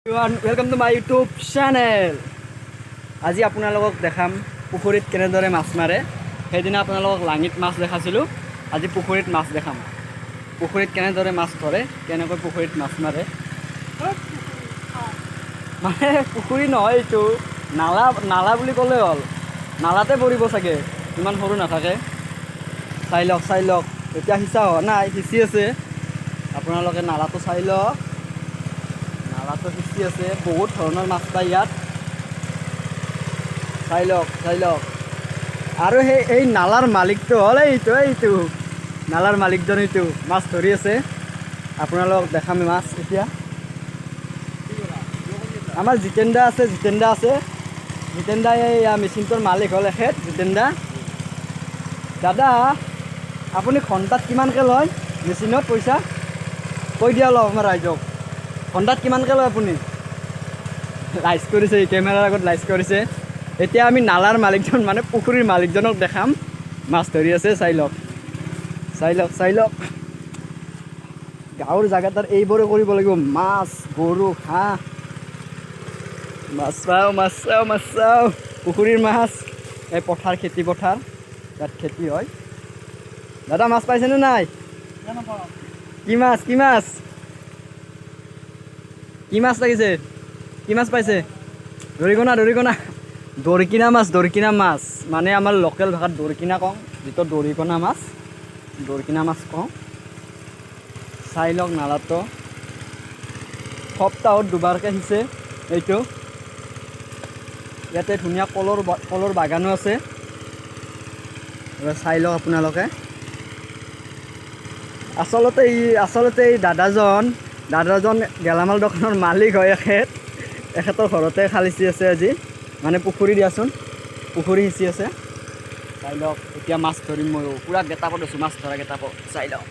Welcome to my YouTube channel. আজি আপোনালোকক দেখাম পুখুৰীত কেনেদৰে মাছ মাৰে। সেইদিনা আপোনালোকক লাঙিত মাছ দেখাইছিলোঁ, আজি পুখুৰীত মাছ দেখাম। পুখুৰীত কেনেদৰে মাছ ধৰে, কেনেকৈ পুখুৰীত মাছ মাৰে। মানে পুখুৰী নহয়, এইটো নালা নালা বুলি ক'লে হ'ল। নালাতে পৰিব চাগে, ইমান সৰু নাথাকে। চাই লওক এতিয়া সিঁচা হোৱা নাই, সিঁচি আছে। আপোনালোকে নালাটো চাই লওক, নালাটো সিঁচি আছে। বহুত ধৰণৰ মাছ পায় ইয়াত, চাই লওক। আৰু এই নালাৰ মালিকটো হ'ল এইটো নালাৰ মালিকজন, এইটো মাছ ধৰি আছে। আপোনালোকক দেখাম মাছ এতিয়া। আমাৰ জিতেন দা আছে, জিতেন দা এই মেচিনটোৰ মালিক হ'ল এখেত জিতেন দা। দাদা, আপুনি ঘণ্টাত কিমানকৈ লয় মেচিনত পইচা কৈ দিয়া অলপ আমাৰ ৰাইজক। ঘণ্টাত কিমানকৈ লয় আপুনি? লাইচ কৰিছে, কেমেৰাৰ আগত লাইচ কৰিছে। এতিয়া আমি নালাৰ মালিকজন মানে পুখুৰীৰ মালিকজনক দেখাম মাছ ধৰি আছে। চাই লওক। গাঁৱৰ জেগাত এইবোৰে কৰিব লাগিব, মাছ গৰু হাঁহ। মাছ চাওঁ পুখুৰীৰ মাছ। এই পথাৰ, খেতি পথাৰ, ইয়াত খেতি হয়। দাদা, মাছ পাইছেনে নাই? কি মাছ লাগিছে? কি মাছ পাইছে? দৰিকণা মাছ মানে আমাৰ লোকেল ভাষাত দৰিকণা কওঁ, যিটো দৰিকণা মাছ কওঁ। চাই লওক নালাটো, সপ্তাহত দুবাৰকৈ সিঁচে এইটো। ইয়াতে ধুনীয়া কলৰ বাগানো আছে। চাই লওক আপোনালোকে। আচলতে এই দাদাজন গেলামাল দোকানৰ মালিক হয়। এখেতৰ ঘৰতে খালিচি আছে আজি, মানে পুখুৰী দিয়াচোন, পুখুৰী সিঁচি আছে। চাই লওক এতিয়া মাছ ধৰিম ময়ো। পূৰা গেটাপত আছোঁ, মাছ ধৰা গেটাপত। চাই লওক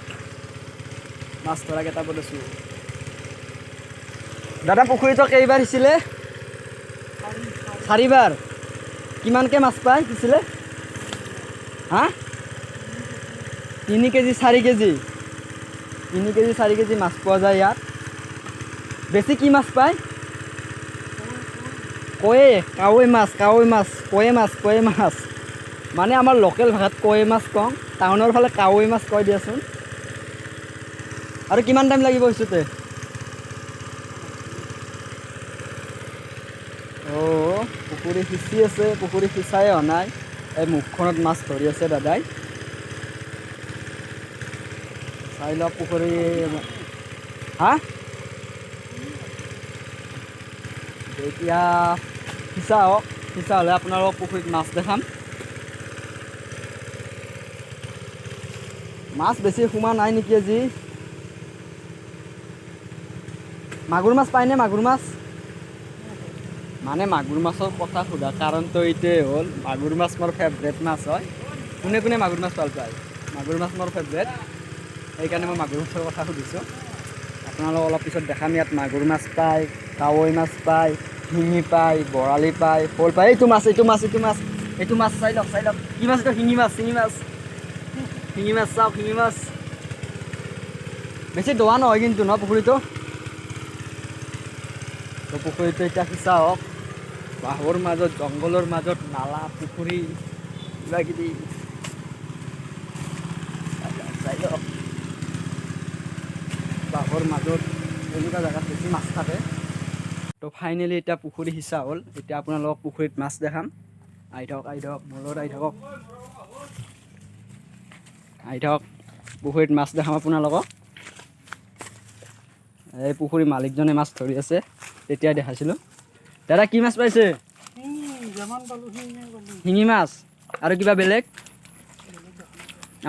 মাছ ধৰা গেটাপত আছোঁ। দাদা, পুখুৰীটো কেইবাৰ সিঁচিলে? 4 বাৰ। কিমানকৈ মাছ পায় সিঁচিলে? 3 কেজি 4 কেজি 4 কেজি মাছ পোৱা যায় ইয়াত। বেছি কি মাছ পায়? কাৱৈ মাছ মানে আমাৰ লোকেল ভাষাত কাৱৈ মাছ কওঁ, টাউনৰ ফালে কাৱৈ মাছ কয় দিয়াচোন। আৰু কিমান টাইম লাগিব সিঁচোতে? পুখুৰী সিঁচি আছে, পুখুৰী সিঁচাই হোৱা নাই। এই মুখখনত মাছ ধৰি আছে দাদাই। চাই লওক পুখুৰী। এতিয়া সিঁচা হওক, সিঁচা হ'লে আপোনালোকক পুখুৰীত মাছ দেখাম। মাছ বেছি সোমা নাই নেকি আজি। মাগুৰ মাছ পায়নে? মাগুৰ মাছ মানে মাগুৰ মাছৰ কথা সোধা কাৰণটো এইটোৱে হ'ল, মাগুৰ মাছ মোৰ ফেভৰেট মাছ হয়। কোনে মাগুৰ মাছ ভাল পায়? মাগুৰ মাছ মোৰ ফেভৰেট, সেইকাৰণে মই মাগুৰ মাছৰ কথা সুধিছোঁ। আপোনালোকক অলপ পিছত দেখাম। ইয়াত মাগুৰ মাছ পায়, কাৱৈ মাছ পায়, শিঙি পায়, বৰালি পায়, শ'ল পায়। এইটো মাছ চাই লওক। কি মাছ? শিঙি মাছ চাওক, শিঙি মাছ। বেছি দোৱা নহয় কিন্তু ন পুখুৰীটো। পুখুৰীটো এতিয়া সিঁচা হওক। বাঁহৰ মাজত, জংঘলৰ মাজত, নালা পুখুৰী কিবা কিবি। চাই লওক বাঁহৰ মাজত এনেকুৱা জেগাত বেছি মাছ থাকে। তো ফাইনেলি এতিয়া পুখুৰী সিঁচা হ'ল। এতিয়া আপোনালোকক পুখুৰীত মাছ দেখাম। আহি থাকক মোৰ লগত আহি থাকক। পুখুৰীত মাছ দেখাম আপোনালোকক। এই পুখুৰীৰ মালিকজনে মাছ ধৰি আছে, তেতিয়াই দেখাইছিলোঁ। দাদা, কি মাছ পাইছে? শিঙি মাছ। আৰু কিবা বেলেগ?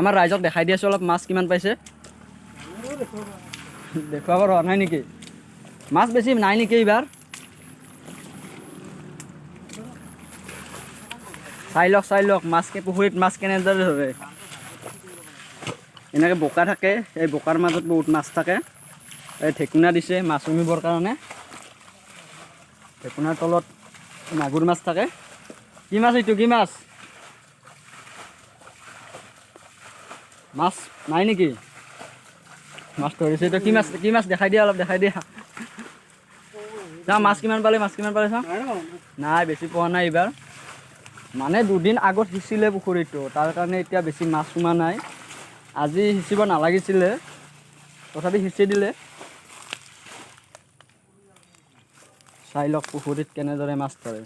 আমাৰ ৰাইজক দেখাই দি আছোঁ অলপ, মাছ কিমান পাইছে। দেখুৱাব হোৱা নাই নেকি? মাছ বেছি নাই নেকি এইবাৰ? চাই লওক পুখুৰীত মাছ কেনেদৰে ধৰে। এনেকৈ বোকা থাকে, এই বোকাৰ মাজত বহুত মাছ থাকে। এই ঢেকুনা দিছে মাছ উমিবৰ কাৰণে। ঢেকুনাৰ তলত মাগুৰ মাছ থাকে। কি মাছ এইটো? মাছ নাই নেকি? মাছ ধৰিছে এইটো কি মাছ? দেখাই দিয়া অলপ, দেখাই দিয়া। চা মাছ কিমান পালে চা নাই বেছি পোৱা নাই এইবাৰ মানে দুদিন আগত সিঁচিলে পুখুৰীটো তাৰ কাৰণে এতিয়া বেছি মাছ সোমা নাই আজি সিঁচিব নালাগিছিলে তথাপি সিঁচি দিলে চাই লওক পুখুৰীত কেনেদৰে মাছ ধৰে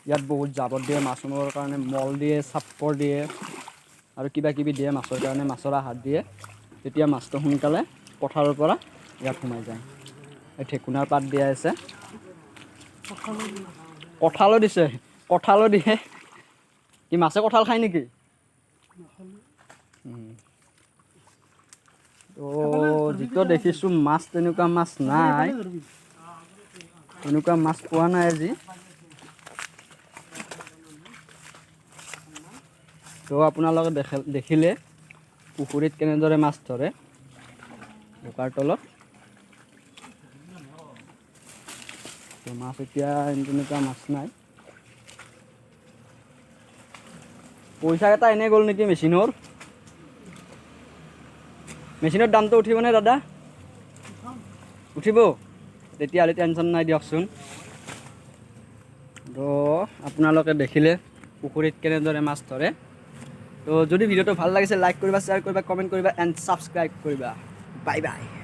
ইয়াত বহুত জাবৰ দিয়ে মাছ সোমাবৰ কাৰণে মল দিয়ে চাপৰ দিয়ে আৰু কিবা কিবি দিয়ে মাছৰ কাৰণে মাছৰ আহাৰ দিয়ে তেতিয়া মাছটো সোনকালে পথাৰৰ পৰা ইয়াত সোমাই যায় এই ঠেকুনাৰ পাত দিয়া আছে কঁঠালো দিছে কঁঠালো দিয়ে কি মাছে কঁঠাল খায় নেকি তো যিটো দেখিছোঁ মাছ তেনেকুৱা মাছ নাই তেনেকুৱা মাছ পোৱা নাই আজি তো আপোনালোকে দেখিলে পুখুৰীত কেনেদৰে মাছ ধৰে বোকাৰ তলত তো মাছ এতিয়া তেনেকুৱা মাছ নাই পইচা এটা এনেই গ'ল নেকি মেচিনৰ দামটো উঠিবনে দাদা উঠিব তেতিয়াহ'লে টেনশ্যন নাই দিয়কচোন তো আপোনালোকে দেখিলে পুখুৰীত কেনেদৰে মাছ ধৰে তো যদি ভিডিঅ'টো ভাল লাগিছে লাইক কৰিবা শ্বেয়াৰ কৰিবা কমেণ্ট কৰিবা এণ্ড ছাবস্ক্ৰাইব কৰিবা বাই বাই